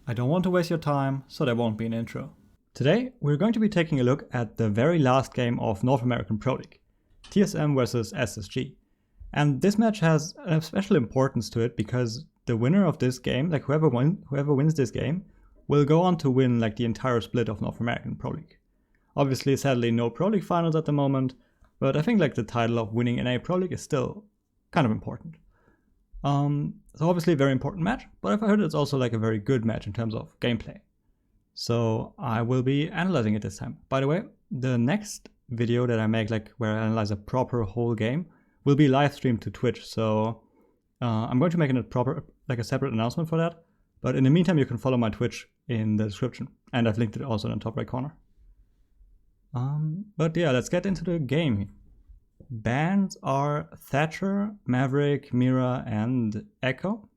I don't want to waste your time, so there won't be an intro. Today, we're going to be taking a look at the very last game of North American Pro League, TSM versus SSG. And this match has a special importance to it because the winner of this game, like whoever wins this game, will go on to win like the entire split of North American Pro League. Obviously, sadly, no Pro League finals at the moment, but I think like the title of winning NA Pro League is still kind of important. So obviously a very important match, but I've heard it's also like a very good match in terms of gameplay. So I will be analyzing it this time. By the way, the next video that I make, like where I analyze a proper whole game, will be live streamed to Twitch. So I'm going to make a separate announcement for that. But in the meantime, you can follow my Twitch in the description, and I've linked it also in the top right corner. But yeah, let's get into the game. Bans are Thatcher, Maverick, Mira, and Echo.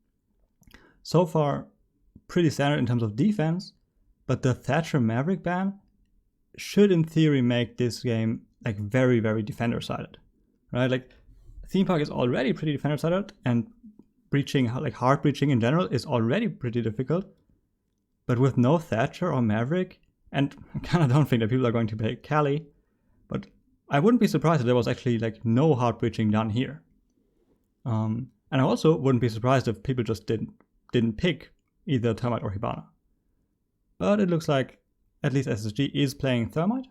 So far, pretty standard in terms of defense, but the Thatcher Maverick ban should in theory make this game like very, very defender-sided, right? Like Themepark is already pretty defender-sided, and breaching, like hard breaching in general, is already pretty difficult. But with no Thatcher or Maverick, and I kind of don't think that people are going to play Cali, but I wouldn't be surprised if there was actually like no hard breaching done here. And I also wouldn't be surprised if people just didn't pick either Thermite or Hibana. But it looks like at least SSG is playing Thermite,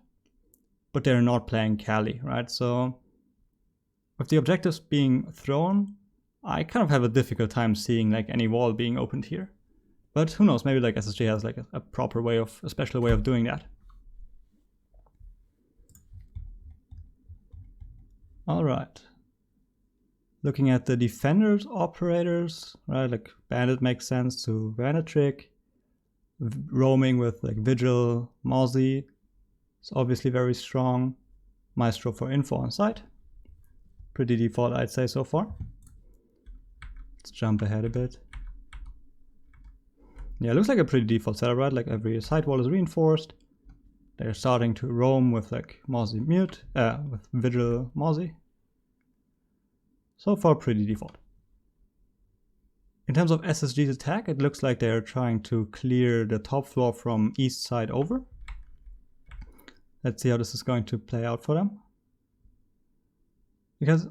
but they're not playing Cali, right? So with the objectives being thrown, I kind of have a difficult time seeing like any wall being opened here. But who knows, maybe like SSG has like a proper way of, a special way of doing that. Alright. Looking at the defenders, operators, right, like Bandit makes sense to Vanatrick. Roaming with like Vigil, Mozzie is obviously very strong. Maestro for info on site. Pretty default, I'd say so far. Let's jump ahead a bit. Yeah, it looks like a pretty default setup, right? Like every side wall is reinforced. They're starting to roam with like Mozzie mute, with Vigil Mozzie. So far pretty default. In terms of SSG's attack, it looks like they're trying to clear the top floor from east side over. Let's see how this is going to play out for them. Because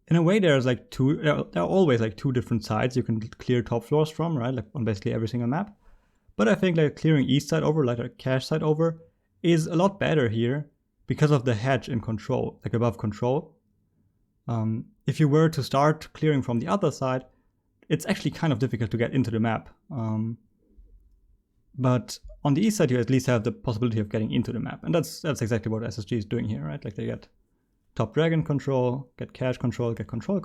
in a way there are always like two different sides you can clear top floors from, right? Like on basically every single map. But I think like clearing east side over, like a cache side over, is a lot better here because of the hedge in control, like above control. If you were to start clearing from the other side, it's actually kind of difficult to get into the map. But on the east side, you at least have the possibility of getting into the map. And that's exactly what SSG is doing here, right? Like they get top dragon control, get cache control, get control.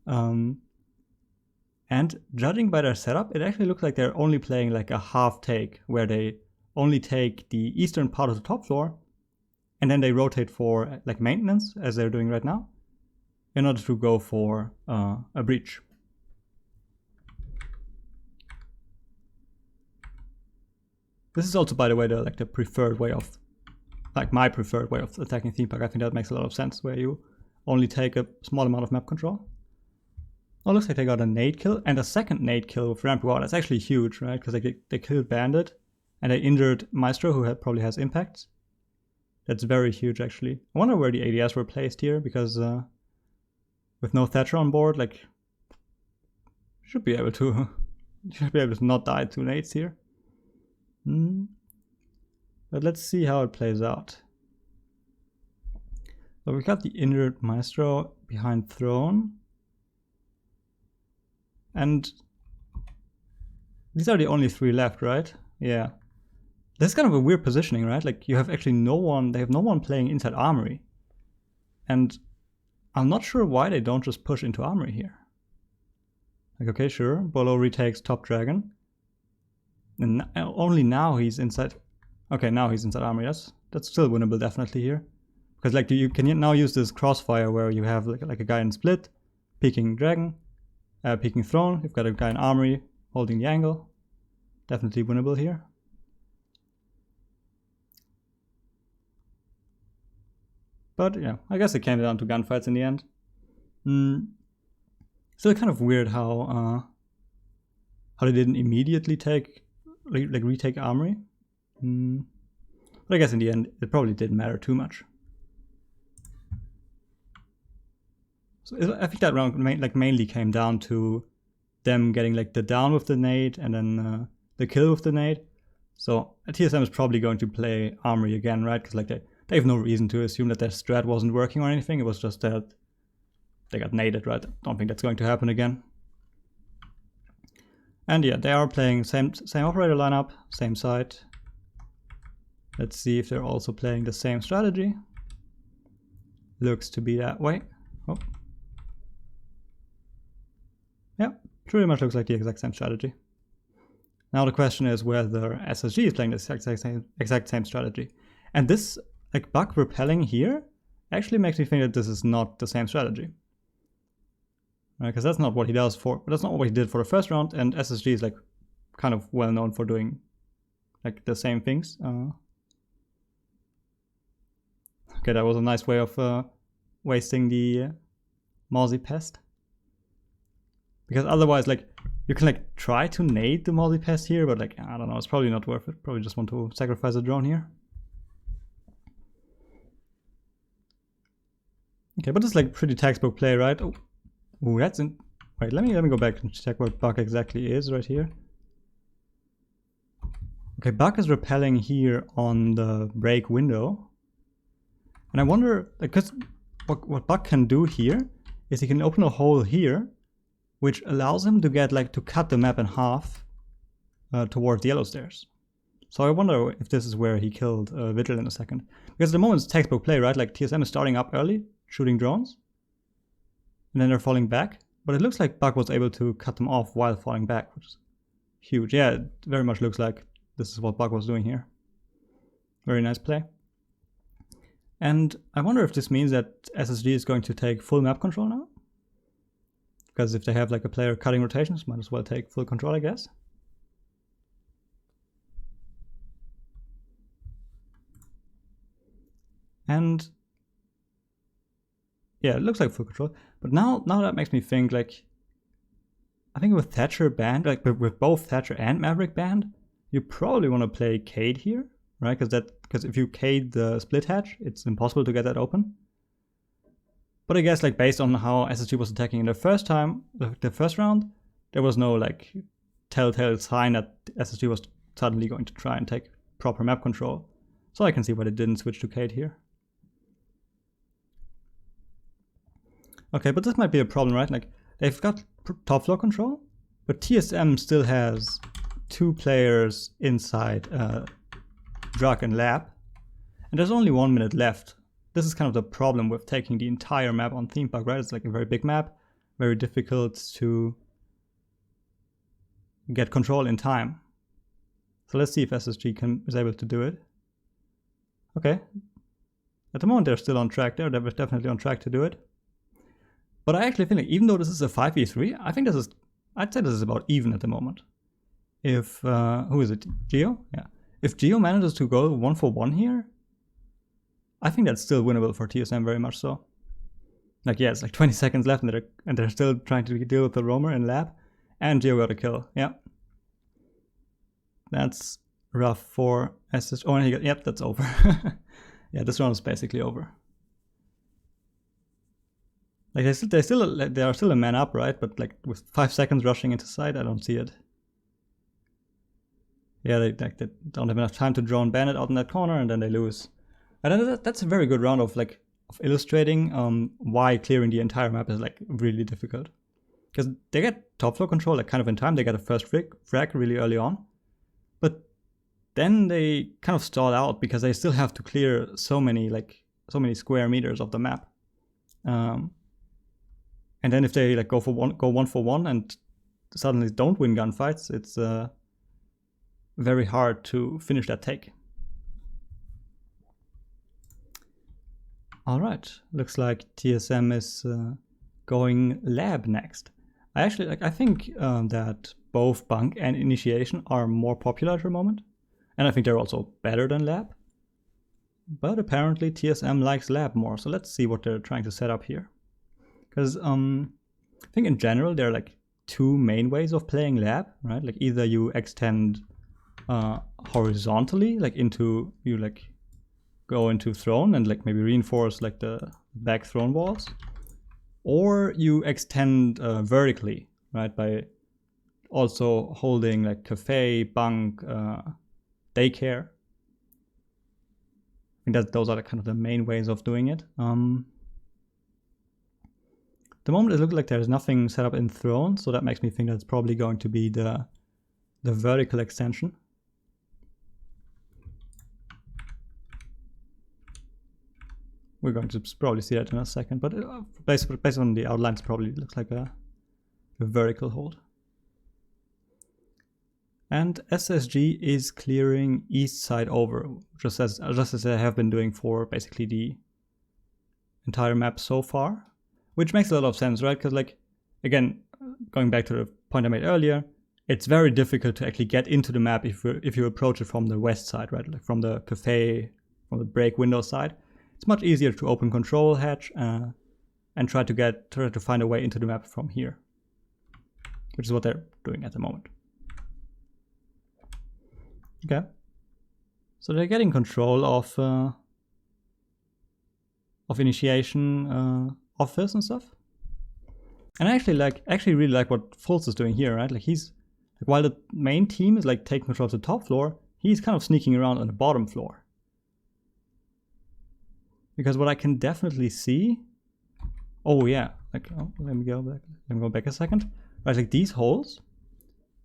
And judging by their setup, it actually looks like they're only playing like a half take, where they only take the eastern part of the top floor, and then they rotate for like maintenance, as they're doing right now, in order to go for a breach. This is also, by the way, the preferred way of, like my preferred way of attacking Themepark. I think that makes a lot of sense, where you only take a small amount of map control. Oh, looks like they got a nade kill and a second nade kill with ramp. Wow, that's actually huge, right? Because they killed Bandit and they injured Maestro, who probably has impacts. That's very huge, actually. I wonder where the ADS were placed here, because with no Thatcher on board, like should be able to not die to nades here. But let's see how it plays out. So we got the injured Maestro behind throne. And these are the only three left, right? Yeah. This is kind of a weird positioning, right? Like you have actually no one, they have no one playing inside Armory. And I'm not sure why they don't just push into Armory here. Like, okay, sure, Bolo retakes top dragon. And only now he's inside. Okay, now he's inside Armory. That's still winnable definitely here. Because like you can now use this crossfire where you have like a guy in split, peeking dragon, peeking throne. You've got a guy in Armory holding the angle. Definitely winnable here. But yeah, I guess it came down to gunfights in the end. Still kind of weird how how they didn't immediately retake Armory. But I guess in the end, it probably didn't matter too much. So I think that round mainly came down to them getting like the down with the nade and then the kill with the nade. So TSM is probably going to play Armory again, right? Because like they have no reason to assume that their strat wasn't working or anything. It was just that they got naded, right? I don't think that's going to happen again. And yeah, they are playing same operator lineup, same side. Let's see if they're also playing the same strategy. Looks to be that way. Oh. Yeah, pretty much looks like the exact same strategy. Now the question is whether SSG is playing the exact same strategy. And this like bug repelling here actually makes me think that this is not the same strategy. Because that's not what he does that's not what he did for the first round, and SSG is like kind of well known for doing like the same things. Okay, that was a nice way of wasting the Mousy Pest. Because otherwise, like, you can like try to nade the Mousy Pest here, but like, I don't know, it's probably not worth it. Probably just want to sacrifice a drone here. Okay, but it's like pretty textbook play, right? Oh, that's in. Wait, let me go back and check what bug exactly is right here. Okay, bug is repelling here on the break window. And I wonder, because what bug can do here is he can open a hole here, which allows him to get like to cut the map in half towards the yellow stairs. So I wonder if this is where he killed Vigil in a second. Because at the moment it's textbook play, right? Like TSM is starting up early, shooting drones, and then they're falling back. But it looks like Bug was able to cut them off while falling back, which is huge. Yeah, it very much looks like this is what Bug was doing here. Very nice play. And I wonder if this means that SSG is going to take full map control now. Because if they have like a player cutting rotations, might as well take full control, I guess. And yeah, it looks like full control. But now that makes me think, like, I think with Thatcher banned, like with both Thatcher and Maverick banned, you probably want to play Cade here, right? Because if you Cade the split hatch, it's impossible to get that open. But I guess like based on how SSG was attacking in the first round, there was no like telltale sign that SSG was suddenly going to try and take proper map control. So I can see why they didn't switch to Cade here. Okay, but this might be a problem, right? Like, they've got top floor control, but TSM still has 2 players inside Drug and Lab, and there's only 1 minute left. This is kind of the problem with taking the entire map on Themepark, right? It's like a very big map, very difficult to get control in time. So let's see if SSG is able to do it. Okay. At the moment they're still on track. They're definitely on track to do it. But I actually think like, even though this is a 5v3, I'd say this is about even at the moment. If, who is it, Geo? Yeah. If Geo manages to go 1-for-1 here, I think that's still winnable for TSM, very much so. Like, yeah, it's like 20 seconds left and they're still trying to deal with the roamer in lab, and Geo got a kill, yeah. That's rough for SSG. Oh, and yep, that's over. Yeah, this round is basically over. Like they are still a man up, right? But like with 5 seconds rushing into side, I don't see it. Yeah, they don't have enough time to drone Bandit out in that corner, and then they lose. And that's a very good round of illustrating why clearing the entire map is like really difficult. Because they get top floor control like kind of in time. They get a first frag really early on, but then they kind of stall out because they still have to clear so many square meters of the map. And then if they like go 1-for-1 and suddenly don't win gunfights, it's very hard to finish that take. All right, looks like TSM is going lab next. I think that both Bunk and Initiation are more popular at the moment, and I think they're also better than lab. But apparently TSM likes lab more, so let's see what they're trying to set up here. Because I think in general they're like two main ways of playing lab, right? Like either you extend horizontally, like into, you like go into throne and like maybe reinforce like the back throne walls, or you extend vertically, right? By also holding like cafe, bunk, daycare. I think that those are kind of the main ways of doing it. The moment it looks like there's nothing set up in throne, so that makes me think that's probably going to be the vertical extension. We're going to probably see that in a second, but based on the outlines, probably looks like a vertical hold. And SSG is clearing east side over, just as I have been doing for basically the entire map so far, which makes a lot of sense, right? Because like, again, going back to the point I made earlier, it's very difficult to actually get into the map if you approach it from the west side, right? Like from the cafe, from the break window side. It's much easier to open control hatch and try to find a way into the map from here, which is what they're doing at the moment. Okay, so they're getting control of initiation office and stuff. And I actually really like what Fultz is doing here, right? Like he's like, while the main team is like taking control of the top floor, he's kind of sneaking around on the bottom floor. Because what I can definitely see, oh yeah, like let me go back a second. Right, like these holes,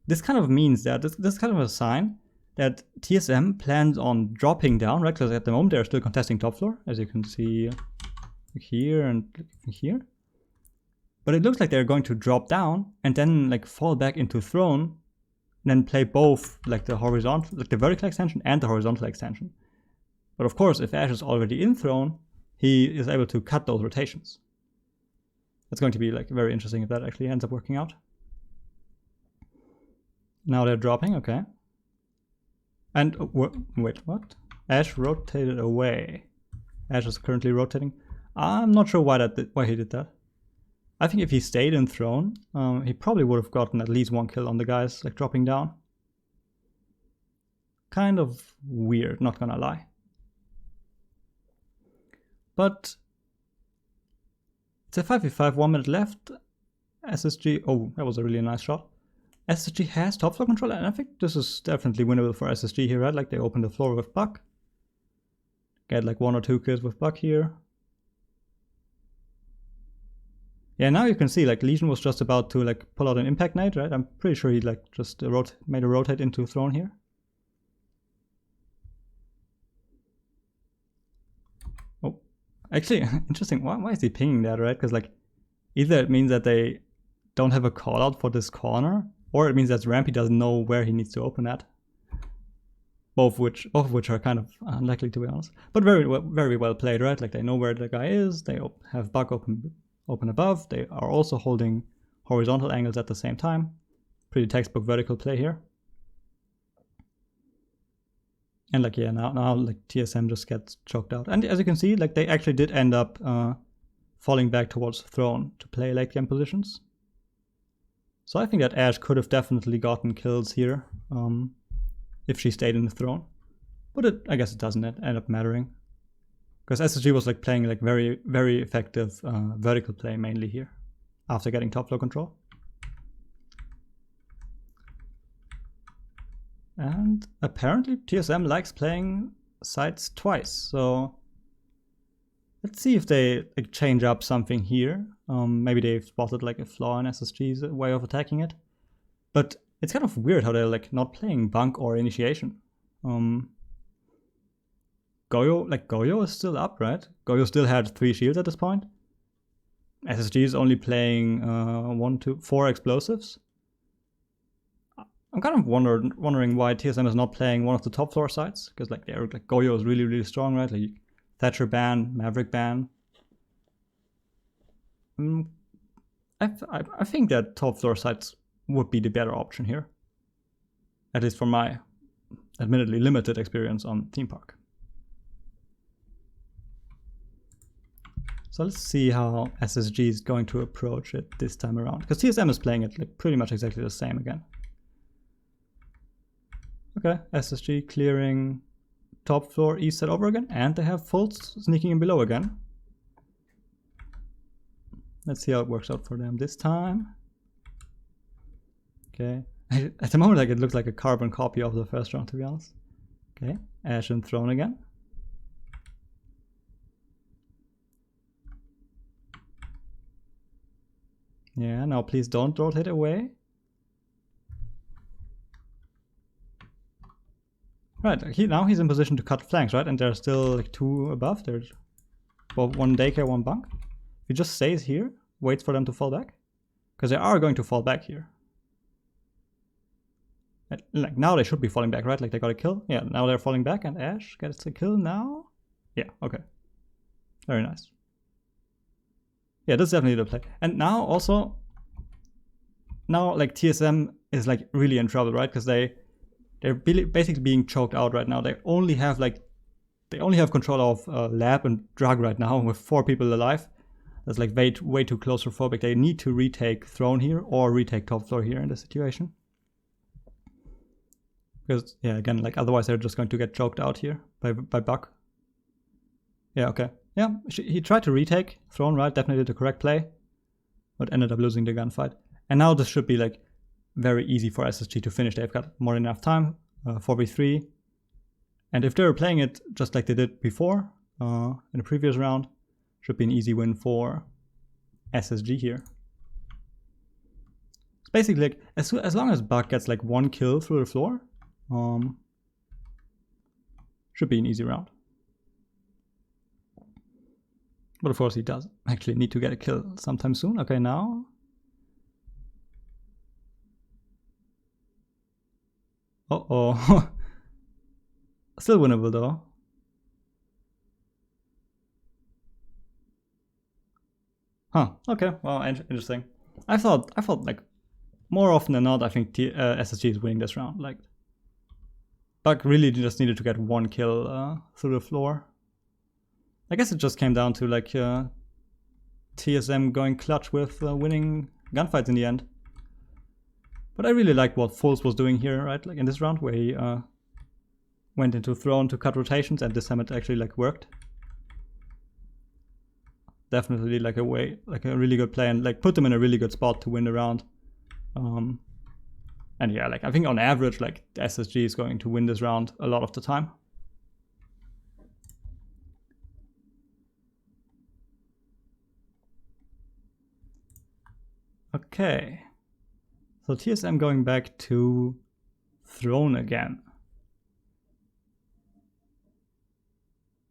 this kind of means that this is kind of a sign that TSM plans on dropping down, right? Because at the moment they're still contesting top floor, as you can see here and here. But it looks like they're going to drop down and then like fall back into throne, and then play both like the horizontal, like the vertical extension and the horizontal extension. But of course, if Ash is already in throne, he is able to cut those rotations. That's going to be like very interesting if that actually ends up working out. Now they're dropping, okay. And wait, what? Ash rotated away. Ash is currently rotating. I'm not sure why he did that. I think if he stayed in throne, he probably would have gotten at least one kill on the guys like dropping down. Kind of weird, not gonna lie. But it's a 5v5, 1 minute left. SSG, oh, that was a really nice shot. SSG has top floor control, and I think this is definitely winnable for SSG here, right? Like they open the floor with Buck. Get like 1 or 2 kills with Buck here. Yeah, now you can see like Legion was just about to like pull out an impact nade, right? I'm pretty sure he like just made a rotate into throne here. Oh, actually, interesting. Why is he pinging that, right? Because like either it means that they don't have a call out for this corner, or it means that Rampy doesn't know where he needs to open at. Both of which are kind of unlikely, to be honest. But very well played, right? Like they know where the guy is. They have Buck open above. They are also holding horizontal angles at the same time. Pretty textbook vertical play here. And like, yeah, now like TSM just gets choked out. And as you can see, like they actually did end up falling back towards throne to play late game positions. So I think that Ash could have definitely gotten kills here if she stayed in the throne. But I guess it doesn't end up mattering. Because SSG was like playing like very effective vertical play mainly here after getting top floor control. And apparently TSM likes playing sides twice, so let's see if they like change up something here. Maybe they've spotted like a flaw in SSG's way of attacking it. But it's kind of weird how they're like not playing bunk or initiation. Goyo is still up, right? Goyo still had 3 shields at this point. SSG is only playing 1, 2, 4 explosives. I'm kind of wondering why TSM is not playing one of the top floor sides, because like Goyo is really strong, right? Like Thatcher ban, Maverick ban. I think that top floor sides would be the better option here, at least from my admittedly limited experience on Themepark. So let's see how SSG is going to approach it this time around. Because TSM is playing it like pretty much exactly the same again. Okay, SSG clearing top floor east side over again. And they have fulls sneaking in below again. Let's see how it works out for them this time. Okay. At the moment, like, it looks like a carbon copy of the first round, to be honest. Okay, Ash and Throne again. Yeah, now please don't rotate away. Right, now he's in position to cut flanks, right? And there's still like 2 above. There's well, 1 daycare, 1 bunk. If he just stays here, waits for them to fall back. Because they are going to fall back here. Like now they should be falling back, right? Like they got a kill. Yeah, now they're falling back and Ash gets a kill now. Yeah, okay. Very nice. Yeah, that's definitely the play. And now also, now like TSM is like really in trouble, right? Because they're basically being choked out right now. They only have control of lab and drug right now with 4 people alive. That's like way too claustrophobic. They need to retake throne here or retake top floor here in this situation. Because yeah, again, like otherwise they're just going to get choked out here by Buck. Yeah, okay. Yeah, he tried to retake throne, right? Definitely the correct play, but ended up losing the gunfight. And now this should be like very easy for SSG to finish. They've got more than enough time, 4v3. And if they were playing it just like they did before, in the previous round, should be an easy win for SSG here. It's basically like, as long as Buck gets like 1 kill through the floor, should be an easy round. But of course he does actually need to get a kill sometime soon. Okay, now. Uh-oh. Still winnable though. Huh, okay, well, interesting. I thought like more often than not, I think SSG is winning this round. Like, Buck really just needed to get 1 kill through the floor. I guess it just came down to like TSM going clutch with winning gunfights in the end. But I really like what Fulls was doing here, right? Like in this round where he went into throne to cut rotations, and this time it actually like worked. Definitely like a really good play, and like put them in a really good spot to win the round. And yeah, like I think on average, like SSG is going to win this round a lot of the time. Okay, so TSM going back to throne again.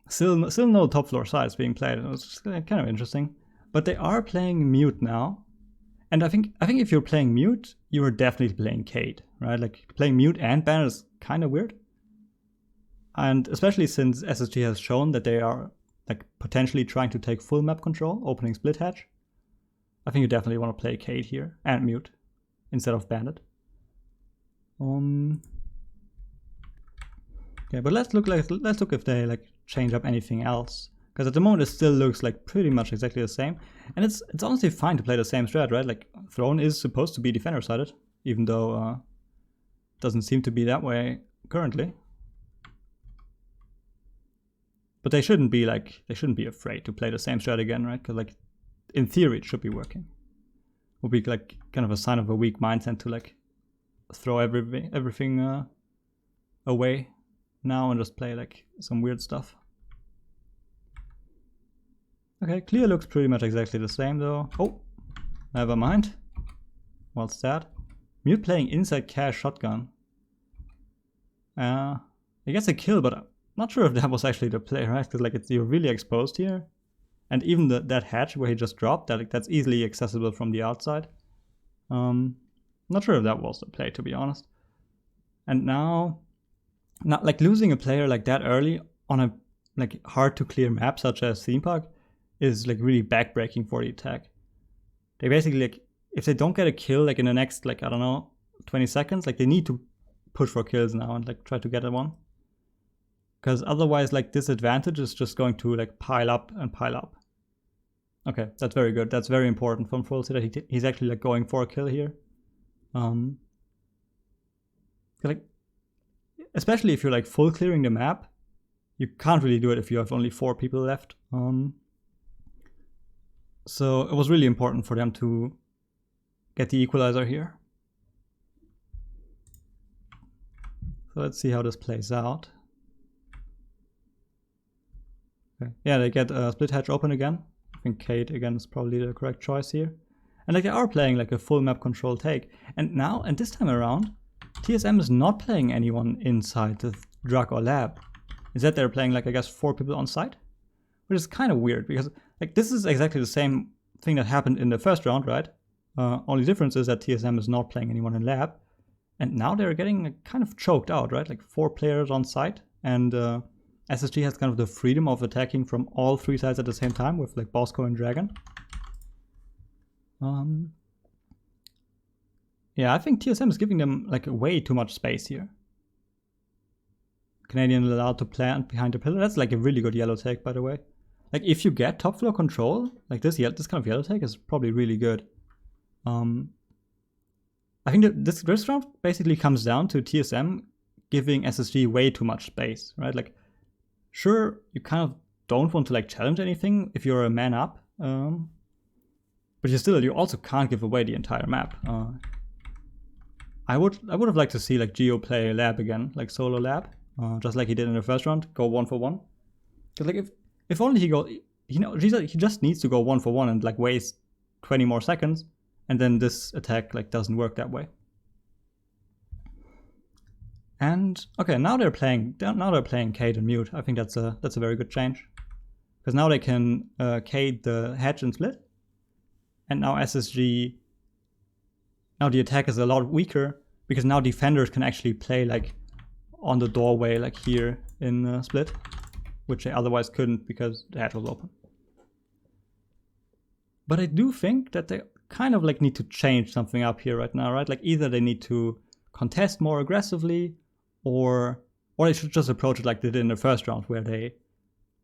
Still no top floor sides being played. It's kind of interesting, but they are playing mute now, and I think if you're playing mute, you are definitely playing Cade, right? Like playing mute and banner is kind of weird, and especially since SSG has shown that they are like potentially trying to take full map control, opening split hatch. I think you definitely want to play Cade here and mute instead of bandit. Okay, but let's look if they like change up anything else, because at the moment it still looks like pretty much exactly the same, and it's honestly fine to play the same strat, right? Like throne is supposed to be defender sided, even though it doesn't seem to be that way currently. But they shouldn't be afraid to play the same strat again, right? Because like in theory it should be working. Would be like kind of a sign of a weak mindset to like throw everything away now and just play like some weird stuff. Okay, clear looks pretty much exactly the same though. Oh, never mind. What's that? Mute playing inside cache shotgun. He gets a kill, but I'm not sure if that was actually the play, right? Because like you're really exposed here. And even that hatch where he just dropped, that's easily accessible from the outside. Not sure if that was the play, to be honest. And now like losing a player like that early on a like hard to clear map such as Themepark is like really backbreaking for the attack. They basically like, if they don't get a kill like in the next like, I don't know, 20 seconds, like they need to push for kills now and like try to get a one. Because otherwise like this advantage is just going to like pile up and pile up. Okay, that's very good. That's very important from Full that he's actually like going for a kill here. Like, especially if you're like full clearing the map, you can't really do it if you have only 4 people left. So it was really important for them to get the equalizer here. So let's see how this plays out. Okay. Yeah, they get a split hatch open again. I think Kate again is probably the correct choice here. And like they are playing like a full map control take. And now, and this time around, TSM is not playing anyone inside the drug or lab. Instead they're playing like, I guess, 4 people on site. Which is kind of weird because like this is exactly the same thing that happened in the first round, right? Only difference is that TSM is not playing anyone in lab. And now they're getting kind of choked out, right? Like 4 players on site, and SSG has kind of the freedom of attacking from all 3 sides at the same time with like Bosco and Dragon. Yeah, I think TSM is giving them like way too much space here. Canadian allowed to plant behind the pillar. That's like a really good yellow take, by the way. Like if you get top floor control, like this kind of yellow take is probably really good. I think that this round basically comes down to TSM giving SSG way too much space, right? Like, sure, you kind of don't want to like challenge anything if you're a man up, but you also can't give away the entire map. I would have liked to see like Geo play lab again, like solo lab, just like he did in the first round, go 1 for 1. Because like if only he just needs to go 1 for 1 and like waste 20 more seconds. And then this attack like doesn't work that way. And okay, now they're playing Kate and Mute. I think that's a very good change, because now they can Kate the hedge and split, and now SSG. Now the attack is a lot weaker because now defenders can actually play like on the doorway like here in split, which they otherwise couldn't because the hedge was open. But I do think that they kind of like need to change something up here right now, right? Like either they need to contest more aggressively, or they should just approach it like they did in the first round, where they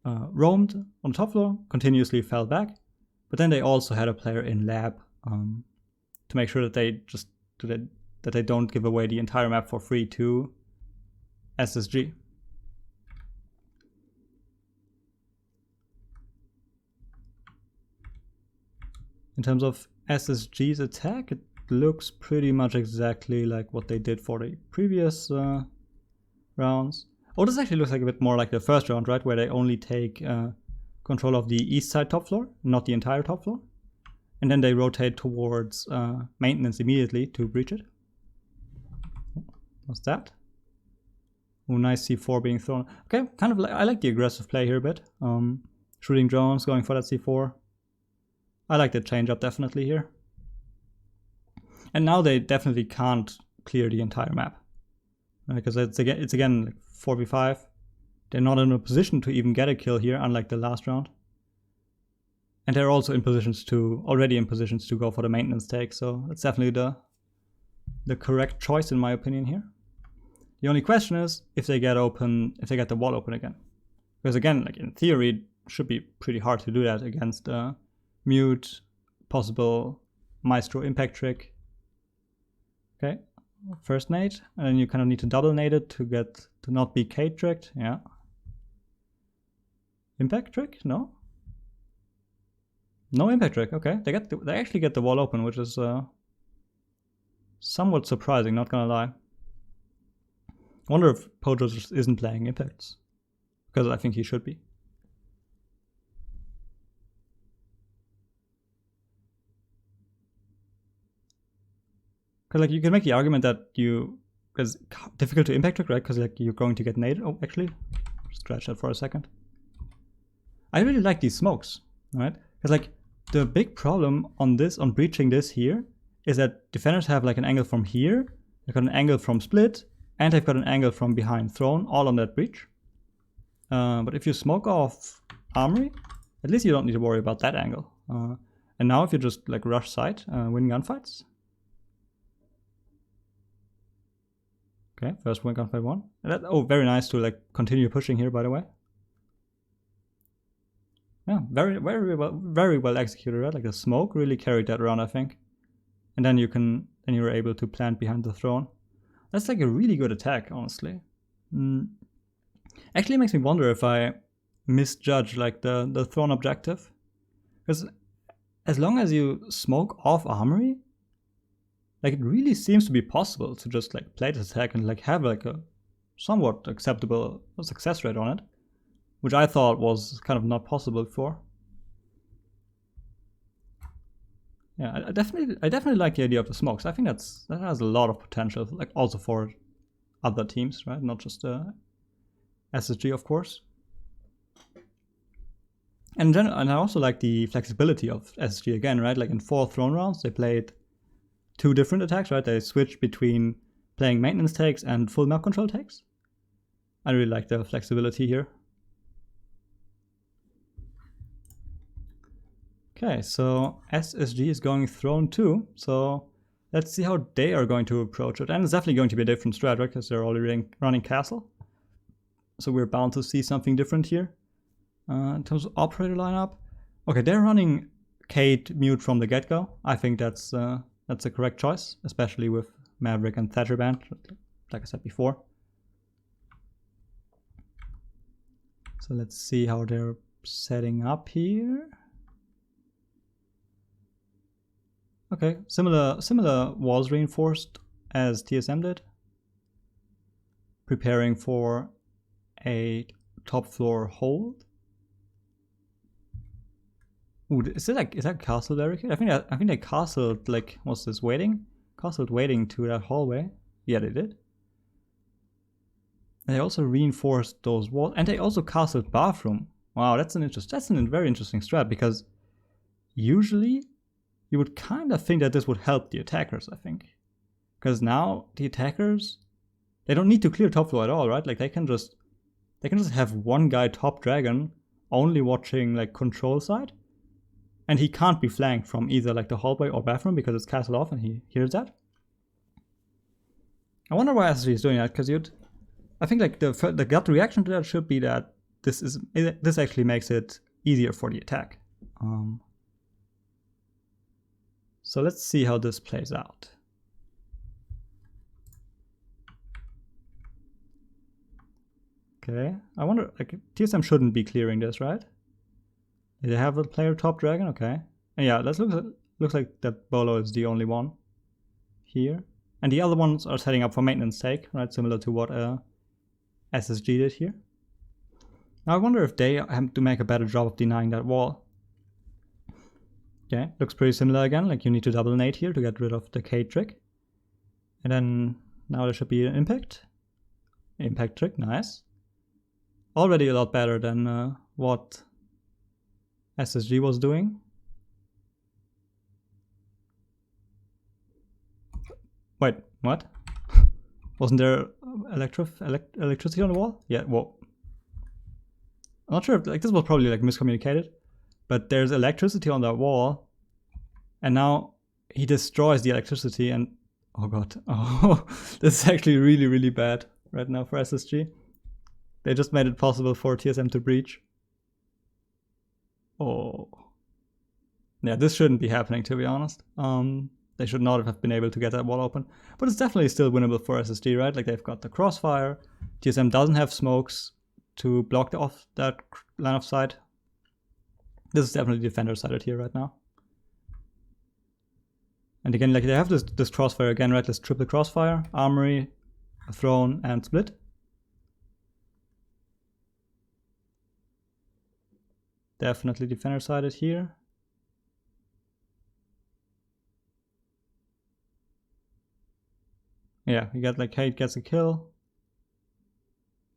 roamed on the top floor, continuously fell back, but then they also had a player in lab to make sure that they don't give away the entire map for free to SSG. In terms of SSG's attack, it looks pretty much exactly like what they did for the previous rounds. Oh, this actually looks like a bit more like the first round, right? Where they only take control of the east side top floor, not the entire top floor. And then they rotate towards maintenance immediately to breach it. What's that? Oh, nice C4 being thrown. Okay, kind of like, I like the aggressive play here a bit. Shooting drones, going for that C4. I like the change up definitely here. And now they definitely can't clear the entire map, because it's again like 4v5. They're not in a position to even get a kill here, unlike the last round. And they're also already in positions to go for the maintenance take, so it's definitely the correct choice in my opinion here. The only question is if they get the wall open again. Because again, like in theory, it should be pretty hard to do that against Mute, possible Maestro impact trick. Okay, first nade, and then you kind of need to double nade it to not be Kate tricked. Yeah. Impact trick? No. No impact trick. Okay, they actually get the wall open, which is somewhat surprising. Not gonna lie. I wonder if Pojo just isn't playing impacts, because I think he should be. Because like you can make the argument that because difficult to impact trick, right? Because like you're going to get naded. Oh, actually, scratch that for a second. I really like these smokes, right? Because like the big problem on breaching this here is that defenders have like an angle from here, they've got an angle from split, and they've got an angle from behind thrown, all on that breach. But if you smoke off armory, at least you don't need to worry about that angle. And now if you just like rush side, win gunfights. Okay, first win gunfight 1. And very nice to like continue pushing here, by the way. Yeah, very well executed, right? Like the smoke really carried that round, I think. And then you're able to plant behind the throne. That's like a really good attack, honestly. Actually, it makes me wonder if I misjudge like the throne objective, because as long as you smoke off armory, like it really seems to be possible to just like play this attack and like have like a somewhat acceptable success rate on it, which I thought was kind of not possible before. Yeah, I definitely like the idea of the smokes. I think that has a lot of potential, like also for other teams, right? Not just SSG, of course. And in general, and I also like the flexibility of SSG again, right? Like in 4 throne rounds, they played 2 different attacks, right? They switched between playing maintenance takes and full map control takes. I really like the flexibility here. Okay, so SSG is going throne 2, so let's see how they are going to approach it. And it's definitely going to be a different strat, right? Because they're already running castle. So we're bound to see something different here. In terms of operator lineup, okay, they're running Kate mute from the get-go. I think that's a correct choice, especially with Maverick and Thatcher banned, like I said before. So let's see how they're setting up here. Okay, similar walls reinforced as TSM did. Preparing for a top floor hold. Ooh, is that castle barricade? I think they castled, like, what's this, waiting? Castled waiting to that hallway. Yeah, they did. And they also reinforced those walls, and they also castled bathroom. Wow, that's a very interesting strat, because usually you would kind of think that this would help the attackers, I think. Because now the attackers, they don't need to clear top floor at all, right? Like they can just have one guy top dragon only watching like control side, and he can't be flanked from either like the hallway or bathroom because it's castled off and he hears that. I wonder why SSG is doing that, because I think like the gut reaction to that should be that this actually makes it easier for the attack. So let's see how this plays out. Okay, I wonder, like, TSM shouldn't be clearing this, right? They have a player top dragon, okay. And yeah, looks like that Bolo is the only one here. And the other ones are setting up for maintenance take, right? Similar to what SSG did here. Now I wonder if they have to make a better job of denying that wall. Okay, looks pretty similar again, like you need to double nade here to get rid of the K trick. And then now there should be an impact. Impact trick, nice. Already a lot better than what SSG was doing. Wait, what? Wasn't there electricity on the wall? Yeah, whoa. I'm not sure if, like, this was probably like miscommunicated, but there's electricity on that wall, and now he destroys the electricity, and oh god, oh, this is actually really, really bad right now for SSG. They just made it possible for TSM to breach. Oh. Yeah, this shouldn't be happening, to be honest. They should not have been able to get that wall open. But it's definitely still winnable for SSG, right? Like, they've got the crossfire. TSM doesn't have smokes to block off that line of sight. This is definitely defender-sided here right now. And again, like, they have this crossfire again, right? This triple crossfire, armory, throne, and split. Definitely defender-sided here. Yeah, we got like Kate gets a kill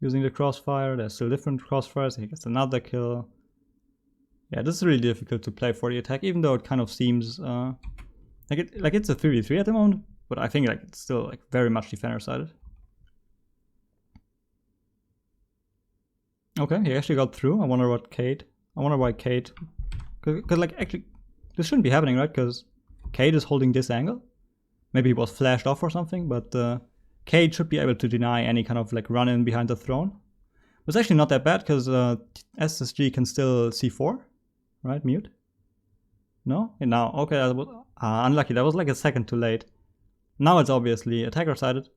using the crossfire. There's still different crossfires. He gets another kill. Yeah, this is really difficult to play for the attack, even though it kind of seems like it's a 3v3 at the moment. But I think like it's still like very much defender-sided. Okay, he actually got through. I wonder why Kate. Because like actually, this shouldn't be happening, right? Because Kate is holding this angle. Maybe he was flashed off or something, but Kate should be able to deny any kind of like run in behind the throne. It's actually not that bad because SSG can still C4. right? Mute? No? And now, okay, that was unlucky. That was like a second too late. Now it's obviously attacker sided.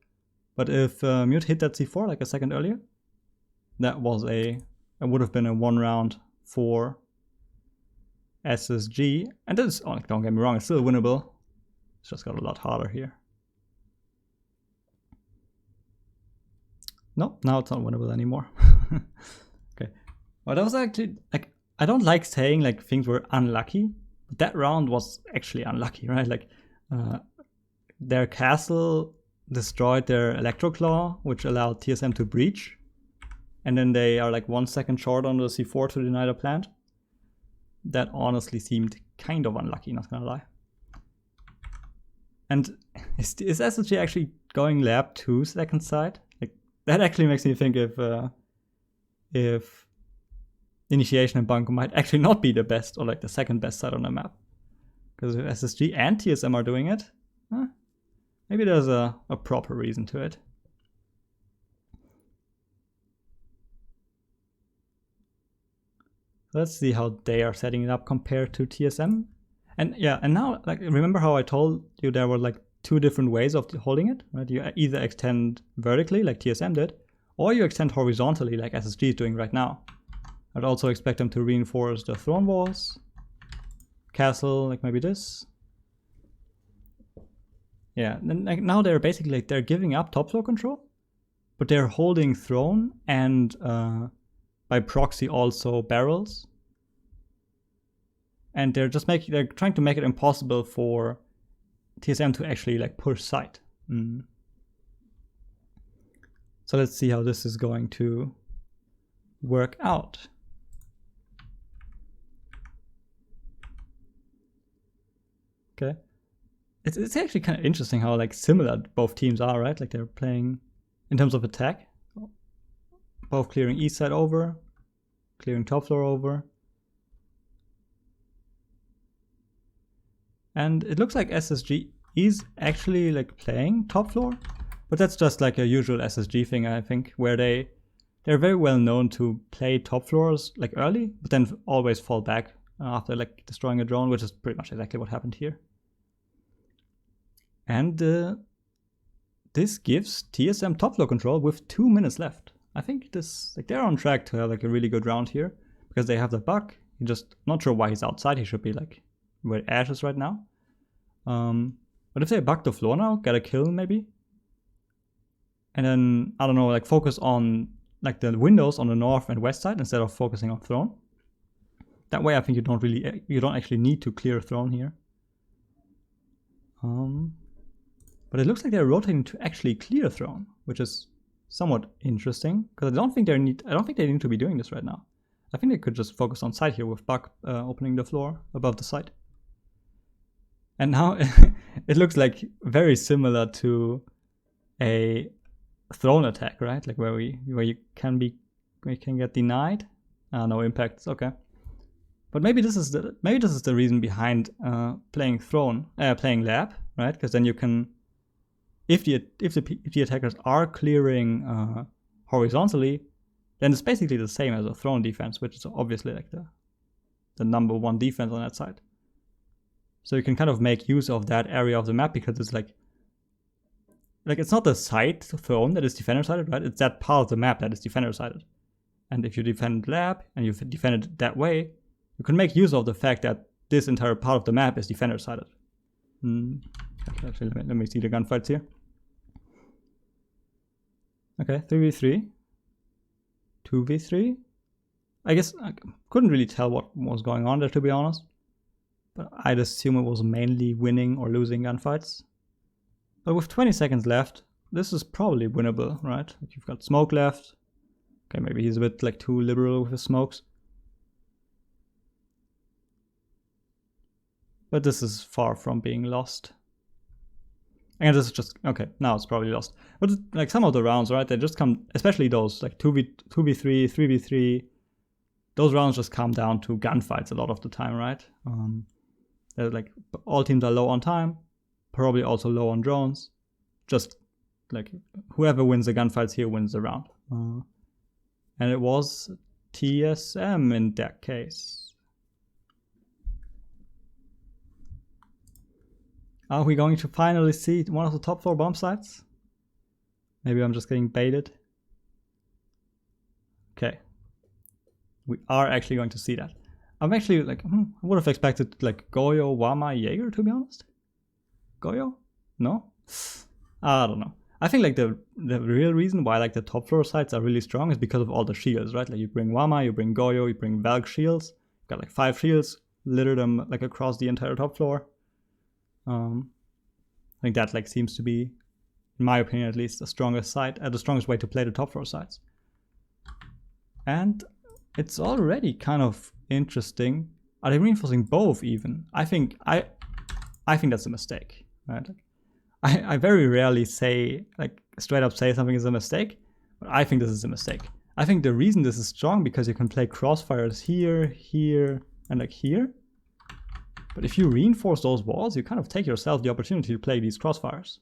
But if Mute hit that C4 like a second earlier, that would have been a 1 round for SSG. And this, oh, don't get me wrong, it's still winnable. It's just got a lot harder here. No, now it's not winnable anymore. Okay. Well, that was actually, like, I don't like saying like things were unlucky. But that round was actually unlucky, right? Like, their castle destroyed their Electro Claw, which allowed TSM to breach. And then they are like 1 second short on the C4 to deny the plant. That honestly seemed kind of unlucky, not gonna lie. And is SSG actually going lab 2 second side? Like, that actually makes me think if Initiation and Bunker might actually not be the best or like the second best side on the map. Because if SSG and TSM are doing it, maybe there's a proper reason to it. Let's see how they are setting it up compared to TSM. And yeah, and now, like, remember how I told you there were like 2 different ways of holding it, right? You either extend vertically, like TSM did, or you extend horizontally, like SSG is doing right now. I'd also expect them to reinforce the throne walls, castle, like maybe this. Yeah, and like now they're basically like they're giving up top floor control, but they're holding throne and by proxy also barrels. And they're trying to make it impossible for TSM to actually like push side. So let's see how this is going to work out. Okay. It's actually kind of interesting how like similar both teams are, right? Like they're playing in terms of attack, both clearing east side over, clearing top floor over. And it looks like SSG is actually like playing top floor, but that's just like a usual SSG thing, I think, where they're very well known to play top floors like early, but then always fall back after like destroying a drone, which is pretty much exactly what happened here. And this gives TSM top floor control with 2 minutes left. I think they're on track to have like a really good round here because they have the buck. You're just not sure why he's outside. He should be like where Ash is right now. But if they buck the floor now, get a kill maybe, and then I don't know, like focus on like the windows on the north and west side instead of focusing on throne. That way, I think you don't actually need to clear throne here. But it looks like they're rotating to actually clear throne, which is somewhat interesting because I don't think they need to be doing this right now. I think they could just focus on side here with Buck opening the floor above the site. And now it looks like very similar to a throne attack, right? Like where you can get denied. No impacts. Okay. But maybe this is the reason behind playing lab, right? Because then you can, if the attackers are clearing horizontally, then it's basically the same as a throne defense, which is obviously like the number 1 defense on that side. So you can kind of make use of that area of the map because it's like it's not the side throne that is defender sided, right? It's that part of the map that is defender sided. And if you defend lab and you defend it that way, you can make use of the fact that this entire part of the map is defender sided. Actually, let me see the gunfights here. Okay, 3v3. 2v3. I guess I couldn't really tell what was going on there, to be honest. But I'd assume it was mainly winning or losing gunfights. But with 20 seconds left, this is probably winnable, right? Like you've got smoke left. Okay, maybe he's a bit like too liberal with his smokes. But this is far from being lost. And this is just, okay, now it's probably lost. But like some of the rounds, right, they just come, especially those like 2v3, 3v3, those rounds just come down to gunfights a lot of the time, right? They're like all teams are low on time, probably also low on drones. Just like whoever wins the gunfights here wins the round. And it was TSM in that case. Are we going to finally see one of the top floor bomb sites? Maybe I'm just getting baited. Okay. We are actually going to see that. I'm actually like, I would have expected like Goyo, Wama, Jaeger, to be honest. Goyo? No? I don't know. I think like the real reason why like the top floor sites are really strong is because of all the shields, right? Like you bring Wama, you bring Goyo, you bring Valk shields. You've got like 5 shields, litter them like across the entire top floor. I think that like seems to be, in my opinion at least, the strongest site, the strongest way to play the top floor sites. And it's already kind of interesting. Are they reinforcing both even? I think that's a mistake, right? Like, I very rarely say, like, straight up say something is a mistake, but I think this is a mistake. I think the reason this is strong because you can play crossfires here, here, and like here. But if you reinforce those walls, you kind of take yourself the opportunity to play these crossfires.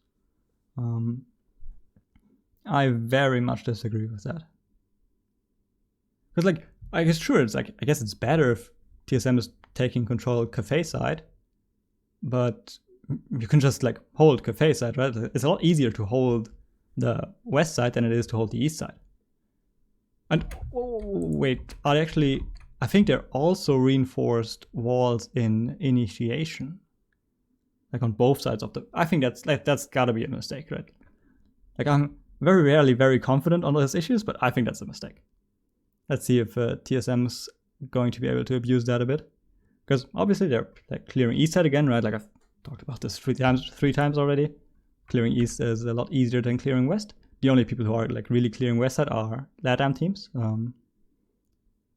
I very much disagree with that. Because like, I guess sure, it's like, I guess it's better if TSM is taking control of Cafe side, but you can just like hold Cafe side, right? It's a lot easier to hold the west side than it is to hold the east side. And wait, are they actually, I think they're also reinforced walls in initiation, like on both sides of the, I think that's gotta be a mistake, right? Like I'm very rarely very confident on those issues, but I think that's a mistake. Let's see if TSM's going to be able to abuse that a bit. Because obviously they're like clearing east side again, right? Like I've talked about this three times already. Clearing east is a lot easier than clearing west. The only people who are like really clearing west side are LATAM teams.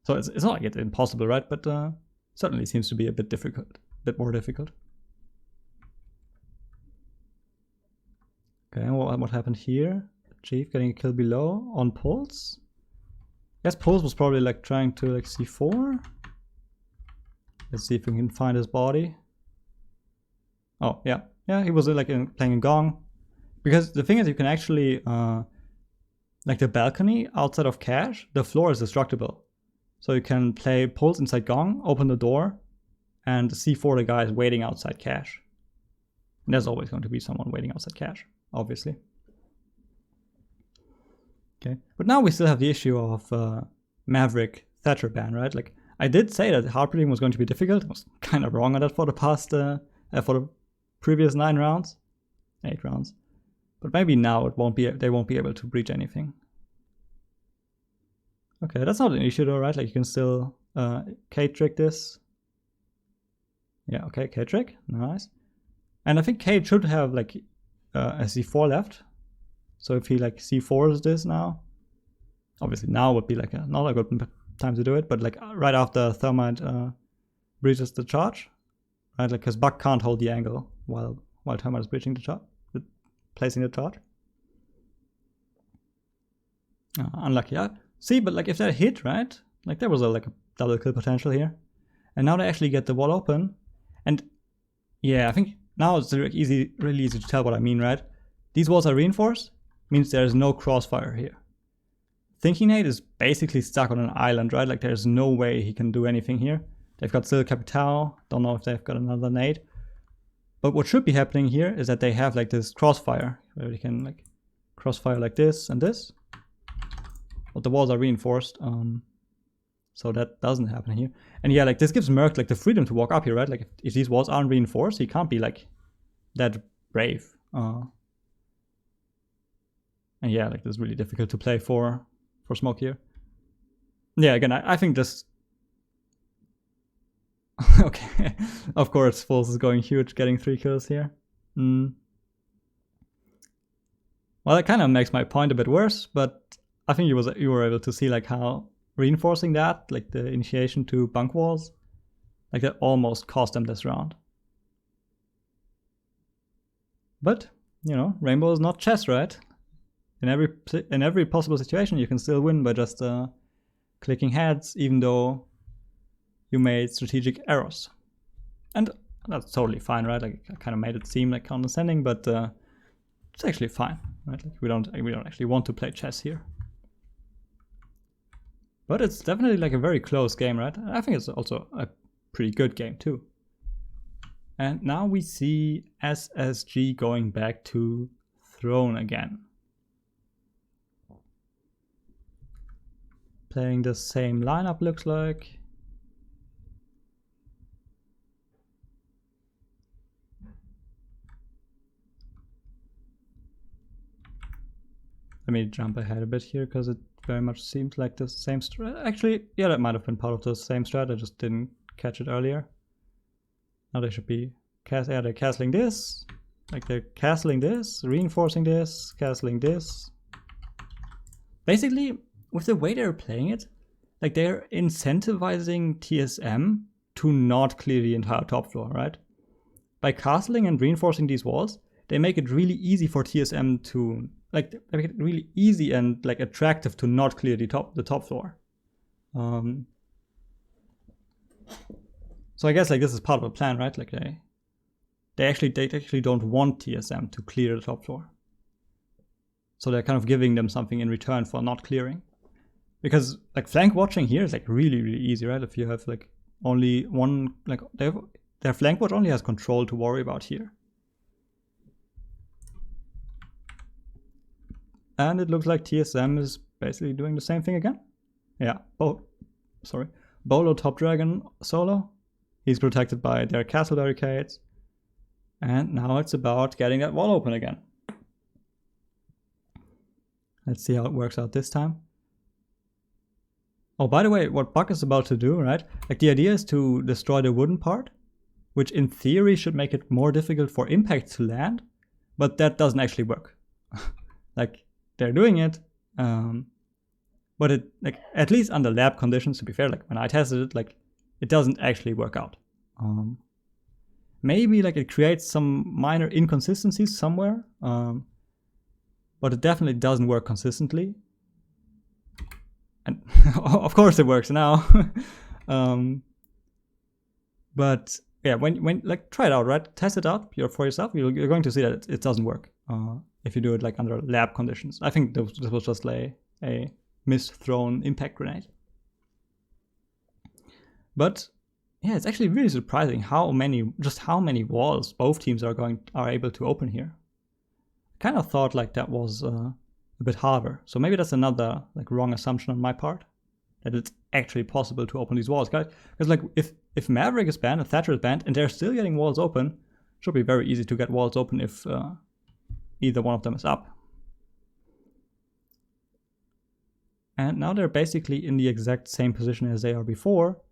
So it's not like it's impossible, right? But certainly seems to be a bit difficult, a bit more difficult. Okay, what happened here? Chief getting a kill below on Pulse. I guess Pulse was probably like trying to like C4. Let's see if we can find his body. Oh, yeah. Yeah, he was like playing a gong. Because the thing is, you can actually, like the balcony outside of cache, the floor is destructible. So you can play Pulse inside gong, open the door, and C4 the guy is waiting outside cache. And there's always going to be someone waiting outside cache, obviously. Okay, but now we still have the issue of Maverick Thatcher ban, right? Like I did say that hard predicting was going to be difficult. I was kind of wrong on that for the past, for the previous 8 rounds. But maybe now it won't be. They won't be able to breach anything. Okay, that's not an issue though, right? Like you can still K-trick this. Yeah, okay, K-trick, nice. And I think K should have like a C4 left. So if he like C4s this now, obviously now would be like not a good time to do it, but like right after Thermite breaches the charge, right? Like because Buck can't hold the angle while Thermite is breaching the charge, placing the charge. Unlucky. Yeah. See, but like if that hit, right? Like there was like a double kill potential here, and now they actually get the wall open, and yeah, I think now it's really easy to tell what I mean, right? These walls are reinforced. Means there's no crossfire here. Thinking Nate is basically stuck on an island, right? Like there's no way he can do anything here. They've got still Capital, don't know if they've got another nade. But what should be happening here is that they have like this crossfire, where they can like crossfire like this and this. But the walls are reinforced, so that doesn't happen here. And yeah, like this gives Merc like the freedom to walk up here, right? Like if these walls aren't reinforced, he can't be like that brave. And yeah, like this is really difficult to play for Smoke here. Yeah, again, I think this... okay, of course, Fulls is going huge, getting 3 kills here. Well, that kind of makes my point a bit worse, but I think you were able to see like how reinforcing that, like the initiation to bunk walls, like that almost cost them this round. But, you know, Rainbow is not chess, right? In every possible situation, you can still win by just clicking heads, even though you made strategic errors. And that's totally fine, right? Like I kind of made it seem like condescending, but it's actually fine, right? Like we don't actually want to play chess here. But it's definitely like a very close game, right? I think it's also a pretty good game too. And now we see SSG going back to throne again. Playing the same lineup, looks like. Let me jump ahead a bit here because it very much seemed like the same strat. Actually, yeah, that might have been part of the same strat. I just didn't catch it earlier. Now they should be they're castling this. Like they're castling this, reinforcing this, castling this. Basically, with the way they're playing it, like they're incentivizing TSM to not clear the entire top floor, right? By castling and reinforcing these walls, they make it really easy for TSM to make it really easy and like attractive to not clear the top floor. So I guess like this is part of the plan, right? Like they actually don't want TSM to clear the top floor. So they're kind of giving them something in return for not clearing. Because like flank watching here is like really easy, right? If you have like only one, like their flank watch only has control to worry about here. And it looks like TSM is basically doing the same thing again. Yeah, Bolo top dragon solo. He's protected by their castle barricades. And now it's about getting that wall open again. Let's see how it works out this time. Oh, by the way, what Buck is about to do, right? Like the idea is to destroy the wooden part, which in theory should make it more difficult for impact to land, but that doesn't actually work. Like they're doing it, but it like at least under lab conditions, to be fair, like when I tested it, like it doesn't actually work out. Maybe like it creates some minor inconsistencies somewhere, but it definitely doesn't work consistently. And of course it works now. But yeah, when like try it out, right? Test it out for yourself. You're going to see that it doesn't work if you do it like under lab conditions. I think this was just like a misthrown impact grenade. But yeah, it's actually really surprising how many walls both teams are able to open here. I kind of thought like that was a bit harder. So maybe that's another like wrong assumption on my part, that it's actually possible to open these walls, guys. Because like if Maverick is banned, if Thatcher is banned, and they're still getting walls open, it should be very easy to get walls open if either one of them is up. And now they're basically in the exact same position as they are before,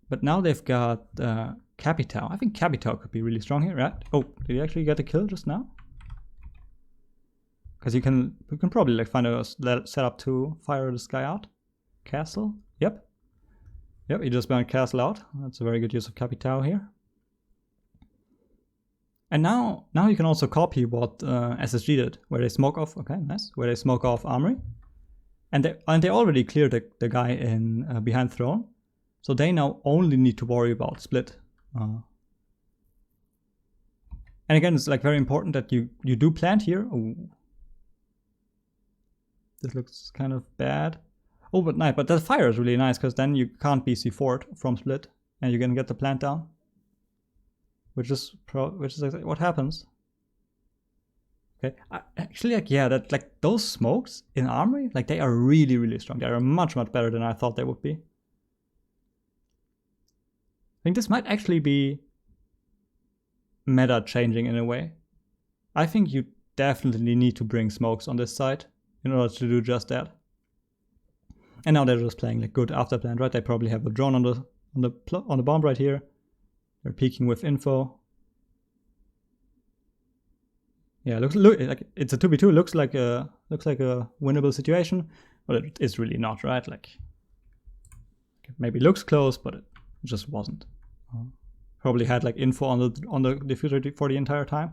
but now they've got Capital. I think Capital could be really strong here, right? Oh, did he actually get a kill just now? Because we can probably like find a setup to fire this guy out. Castle. Yep, he just burned Castle out. That's a very good use of Capital here. And now you can also copy what SSG did, where they smoke off. Okay, nice. Where they smoke off Armory, and they already cleared the guy in behind throne, so they now only need to worry about split. And again, it's like very important that you do plant here. Ooh. This looks kind of bad. Oh, but the fire is really nice, because then you can't be C4'd from split, and you're gonna get the plant down, which is exactly what happens. Okay, actually, like yeah, that like those smokes in Armory, like they are really strong. They are much better than I thought they would be. I think this might actually be meta changing in a way. I think you definitely need to bring smokes on this side in order to do just that. And now they're just playing like good after plan, right? They probably have a drone on the bomb right here. They're peeking with info. Yeah, look like it's a 2v2. Looks like a winnable situation, but it is really not, right? Like it maybe looks close, but it just wasn't. Probably had like info on the diffuser for the entire time.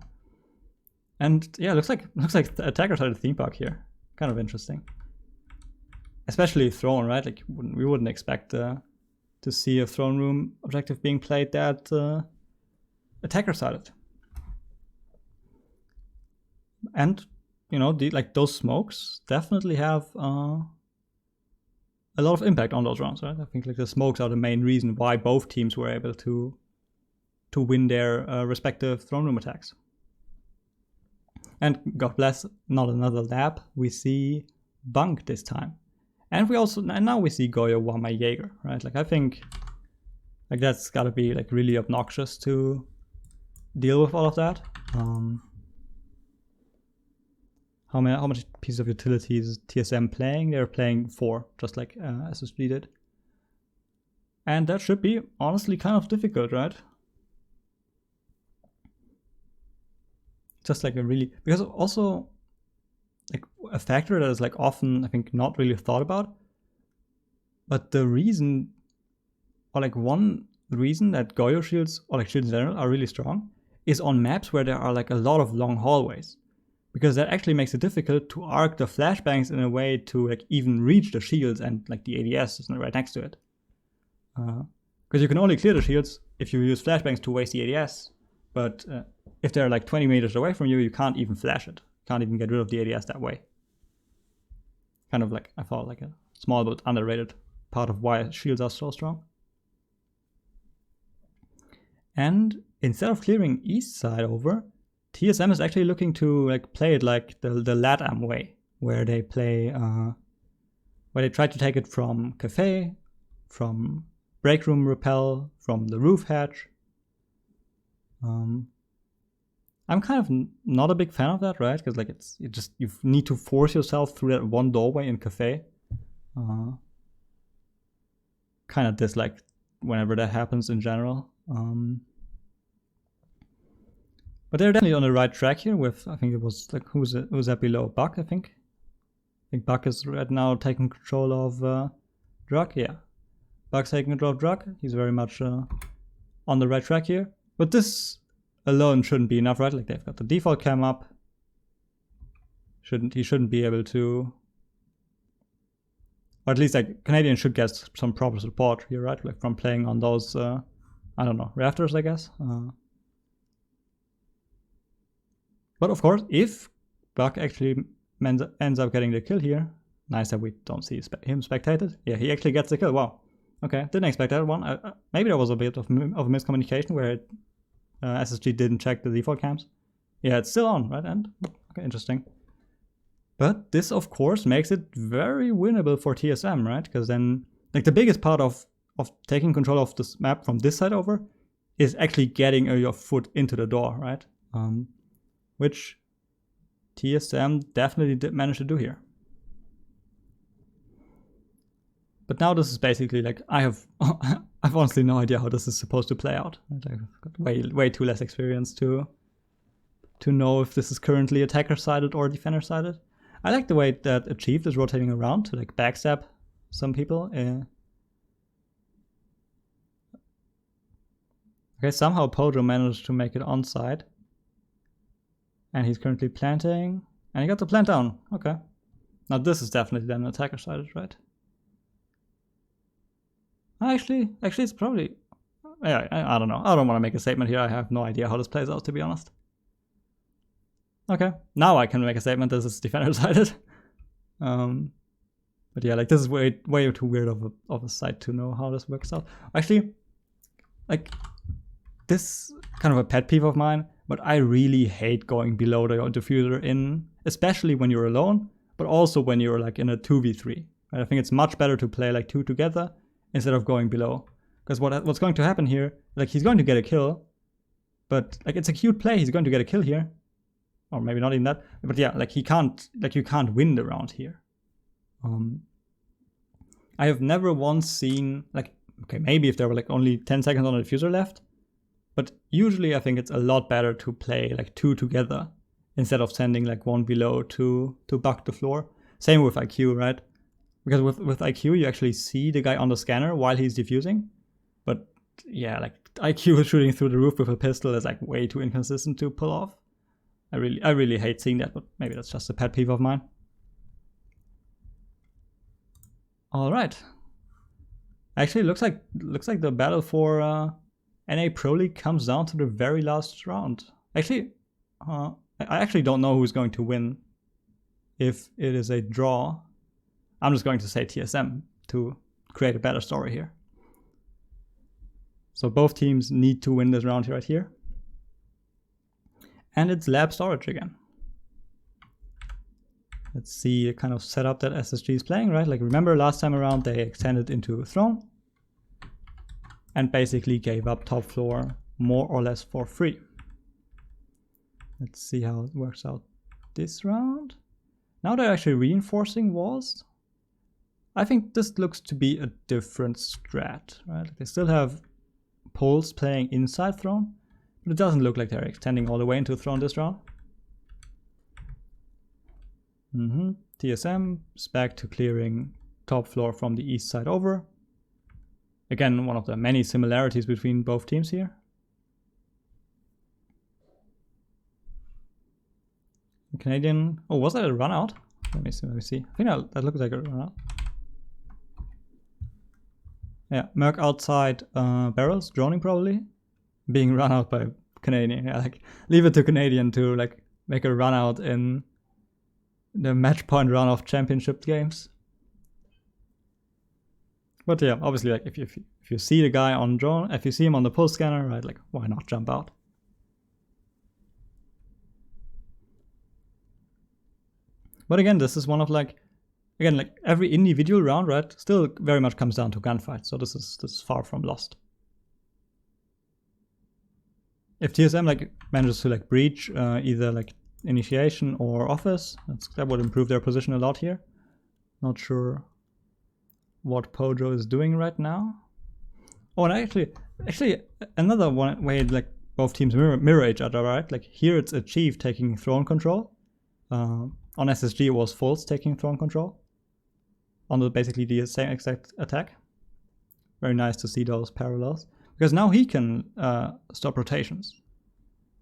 And yeah, looks like the attacker side of Themepark here. Kind of interesting. Especially throne, right? Like we wouldn't expect to see a throne room objective being played that attacker sided. And you know, like those smokes definitely have a lot of impact on those rounds, right? I think like the smokes are the main reason why both teams were able to to win their respective throne room attacks. And God bless, not another lab. We see Bunk this time. And now we see Goyo Wama Jaeger, right? Like I think like that's gotta be like really obnoxious to deal with all of that. How much pieces of utilities is TSM playing? They're playing 4, just like SSG did. And that should be honestly kind of difficult, right? Just like a really, because also like a factor that is like often I think not really thought about, but the reason, or like one reason that Goyo shields or like shields in general are really strong is on maps where there are like a lot of long hallways, because that actually makes it difficult to arc the flashbangs in a way to like even reach the shields, and like the ADS is right next to it. Because you can only clear the shields if you use flashbangs to waste the ADS, but if they're like 20 meters away from you, you can't even flash it. You can't even get rid of the ADS that way. Kind of like, I thought, like a small but underrated part of why shields are so strong. And instead of clearing east side over, TSM is actually looking to like play it like the LATAM way, where they play, where they try to take it from Cafe, from Break Room Repel, from the Roof Hatch. I'm kind of not a big fan of that, right? Because like you need to force yourself through that one doorway in Cafe. Kind of dislike whenever that happens in general. But they're definitely on the right track here with, I think it was like, who's that below? Buck, I think Buck is right now taking control of Drug. Yeah, Buck's taking control of Drug. He's very much on the right track here. But this alone shouldn't be enough, right? Like they've got the default cam up. He shouldn't be able to, or at least like Canadian should get some proper support here, right? Like from playing on those, I don't know, rafters, I guess. But of course, if Buck actually ends up getting the kill here, nice that we don't see him spectated. Yeah, he actually gets the kill. Wow. Okay, didn't expect that one. Maybe there was a bit of a miscommunication where SSG didn't check the default cams. Yeah, it's still on, right? And okay, interesting. But this, of course, makes it very winnable for TSM, right? Because then, like, the biggest part of taking control of this map from this side over is actually getting your foot into the door, right? Which TSM definitely did manage to do here. But now this is basically like, I've honestly no idea how this is supposed to play out. I've got way too less experience to know if this is currently attacker-sided or defender-sided. I like the way that Achieved is rotating around to like backstab some people. Okay, somehow Pojo managed to make it onside. And he's currently planting. And he got the plant down. Okay. Now this is definitely then attacker-sided, right? Actually, it's probably... Yeah, I don't know. I don't want to make a statement here. I have no idea how this plays out, to be honest. Okay, now I can make a statement. This is defender-sided. But yeah, like this is way too weird of a site to know how this works out. Actually, like this kind of a pet peeve of mine, but I really hate going below the diffuser especially when you're alone, but also when you're like in a 2v3. Right? I think it's much better to play like 2 together instead of going below. Because what's going to happen here, like he's going to get a kill, but like it's a cute play, he's going to get a kill here. Or maybe not even that, but yeah, like you can't win the round here. I have never once seen, like, okay, maybe if there were like only 10 seconds on the diffuser left, but usually I think it's a lot better to play like 2 together instead of sending like 1 below to buck the floor. Same with IQ, right? Because with IQ, you actually see the guy on the scanner while he's defusing. But yeah, like IQ shooting through the roof with a pistol is like way too inconsistent to pull off. I really hate seeing that, but maybe that's just a pet peeve of mine. All right. Actually, looks like the battle for NA Pro League comes down to the very last round. Actually, I actually don't know who's going to win. If it is a draw, I'm just going to say TSM to create a better story here. So both teams need to win this round right here. And it's lab storage again. Let's see the kind of setup that SSG is playing, right? Like remember last time around they extended into throne and basically gave up top floor more or less for free. Let's see how it works out this round. Now they're actually reinforcing walls. I think this looks to be a different strat, right? Like they still have poles playing inside throne, but it doesn't look like they're extending all the way into throne this round. TSM is back to clearing top floor from the east side over. Again, one of the many similarities between both teams here. The Canadian, oh, was that a run out? Let me see. I think that looks like a run out. Yeah, Merc outside barrels, droning probably, being run out by Canadian. Yeah, like leave it to Canadian to like make a run out in the match point run of championship games. But yeah, obviously, like if you see the guy on drone, if you see him on the pulse scanner, right, like why not jump out? But again, this is one of like every individual round, right, still very much comes down to gunfights. So this is far from lost. If TSM like manages to like breach either like initiation or office, that would improve their position a lot here. Not sure what Pojo is doing right now. Oh, and actually another one way like both teams mirror each other, right? Like here it's Achieve taking throne control. On SSG it was False taking throne control. On basically the same exact attack. Very nice to see those parallels. Because now he can stop rotations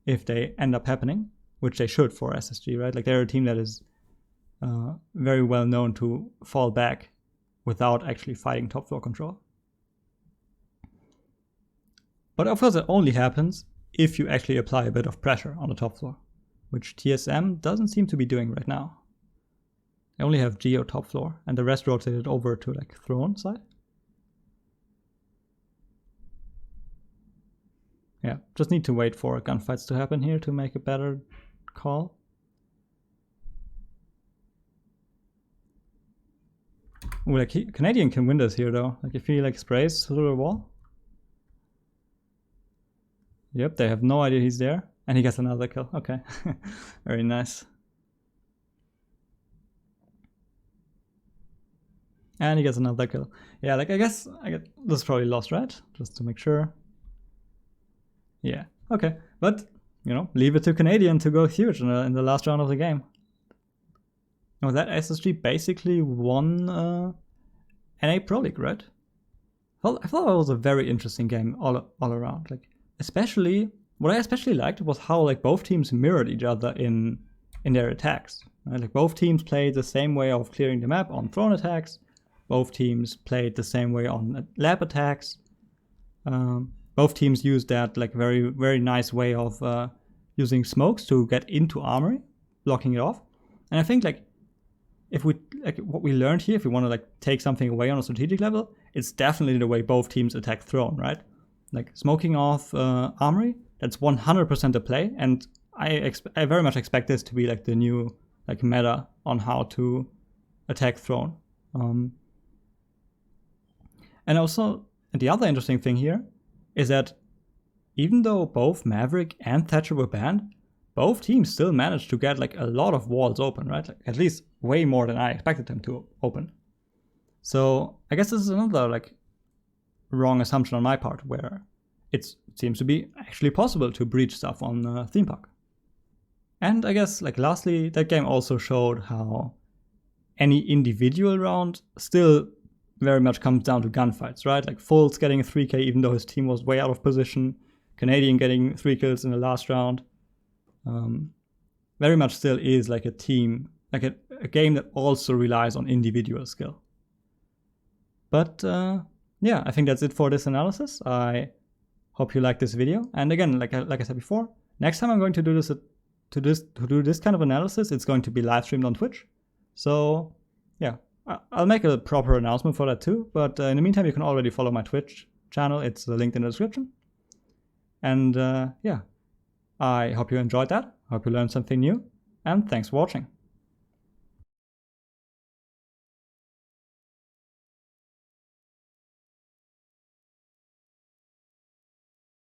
if they end up happening, which they should for SSG, right? Like they're a team that is very well known to fall back without actually fighting top floor control. But of course it only happens if you actually apply a bit of pressure on the top floor, which TSM doesn't seem to be doing right now. They only have Geo top floor and the rest rotated over to like throne side. Yeah, just need to wait for gunfights to happen here to make a better call. Ooh, like Canadian can win this here though. Like if he like sprays through the wall. Yep, they have no idea he's there. And he gets another kill. Okay, very nice. And he gets another kill. Yeah, like I guess this is probably lost, right? Just to make sure. Yeah, okay. But, you know, leave it to Canadian to go huge in the last round of the game. No, that SSG basically won NA Pro League, right? Well, I thought it was a very interesting game all around. Like, especially, what I especially liked was how like both teams mirrored each other in their attacks. Right? Like both teams played the same way of clearing the map on throne attacks. Both teams played the same way on lab attacks. Both teams used that like very, very nice way of using smokes to get into armory, blocking it off. And I think like if we like what we learned here, if we want to like take something away on a strategic level, it's definitely the way both teams attack throne, right? Like smoking off armory, that's 100% the play, and I very much expect this to be like the new like meta on how to attack throne. And also, the other interesting thing here is that even though both Maverick and Thatcher were banned, both teams still managed to get like a lot of walls open, right? Like, at least way more than I expected them to open. So I guess this is another like wrong assumption on my part, where it seems to be actually possible to breach stuff on Themepark. And I guess like lastly, that game also showed how any individual round still very much comes down to gunfights, right? Like Fultz getting a 3k even though his team was way out of position, Canadian getting 3 kills in the last round. Very much still is like a team, like a game that also relies on individual skill. But yeah, I think that's it for this analysis. I hope you liked this video. And again, like I said before, next time I'm going to do this kind of analysis, it's going to be live streamed on Twitch. So yeah, I'll make a proper announcement for that too. But in the meantime, you can already follow my Twitch channel. It's linked in the description. And yeah, I hope you enjoyed that. I hope you learned something new, and thanks for watching.